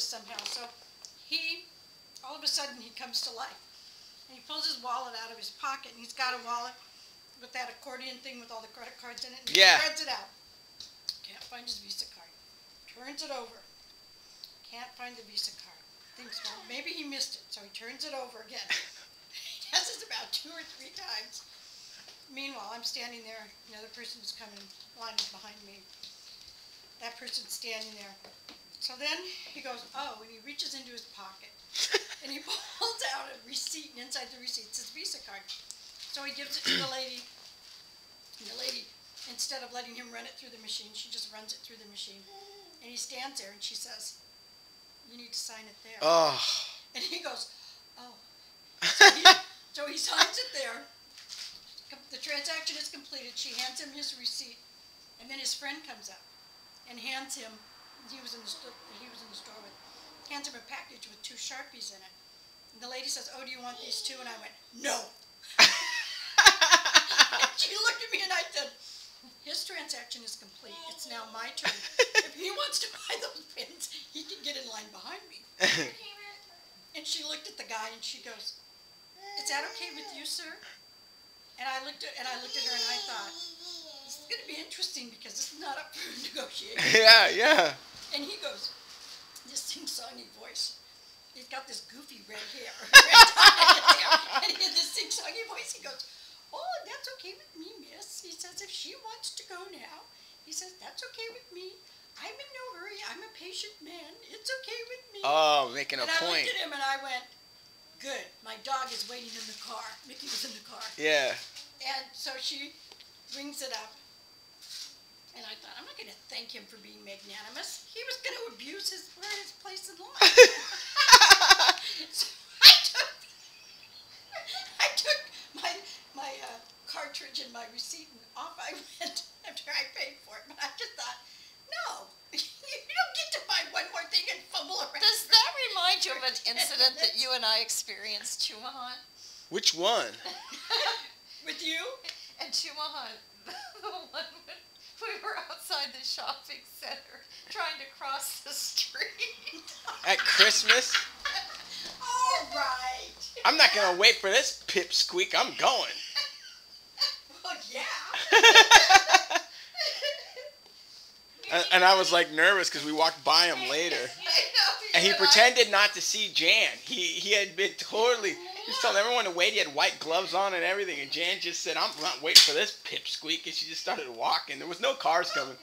this somehow. So all of a sudden, he comes to life. And he pulls his wallet out of his pocket, and he's got a wallet with that accordion thing with all the credit cards in it. And he spreads it out. Can't find his Visa card. Turns it over. Can't find the Visa card. Thinks, well, maybe he missed it, so he turns it over again. He does this about 2 or 3 times. Meanwhile, I'm standing there. Another person's coming, lining behind me. That person's standing there. So then he goes, oh, and he reaches into his pocket. And he pulls out a receipt, and inside the receipt says Visa card. So he gives it to the lady. And the lady, instead of letting him run it through the machine, she just runs it through the machine. And he stands there, and she says, you need to sign it there. Oh. And he goes, oh. So he signs it there. The transaction is completed. She hands him his receipt. And then his friend comes up and hands him, he was in the store with, hands him a package with 2 Sharpies in it. And the lady says, oh, do you want these too? And I went, no. And she looked at me and I said, his transaction is complete. It's now my turn. If he wants to buy those pins, he can get in line behind me. And she looked at the guy and she goes, is that okay with you, sir? And I looked at her and I thought, this is going to be interesting because this is not up for negotiation. Yeah, yeah. And he goes, this sing-songy voice. He's got this goofy red hair. And he has this sing-songy voice. He goes, oh, that's okay with me, miss. He says, if she wants to go now, he says, that's okay with me. I'm in no hurry. I'm a patient man. It's okay with me. Oh, making a point. And I point. looked at him and I went, good. My dog is waiting in the car. Mickey was in the car. Yeah. And so she rings it up. And I thought, I'm not going to thank him for being magnanimous. He was going to abuse his place in line. So I took my cartridge and my receipt and off I went after I paid for it. But I just thought, no, you don't get to buy one more thing and fumble around. Does that remind you of an incident that you and I experienced, Chumahan? Which one? With you? And Chumahan, the one when we were outside the shopping center trying to cross the street. At Christmas? All right. I'm not going to wait for this pipsqueak. I'm going. Well, yeah. And I was like nervous because we walked by him later. And he pretended not to see Jan. He had been totally, he was telling everyone to wait. He had white gloves on and everything. And Jan just said, I'm not waiting for this pipsqueak. And she just started walking. There was no cars coming.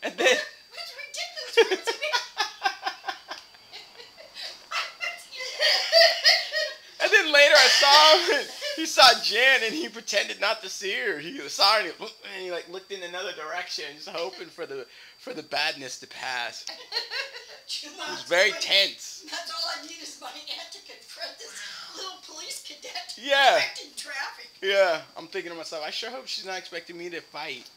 And then... That's ridiculous. And then later I saw him. He saw Jan and he pretended not to see her. He saw her and he like looked in another direction, just hoping for the badness to pass. It was very tense. That's all I need is my aunt to confront this little police cadet Yeah. directing traffic. Yeah. I'm thinking to myself, I sure hope she's not expecting me to fight.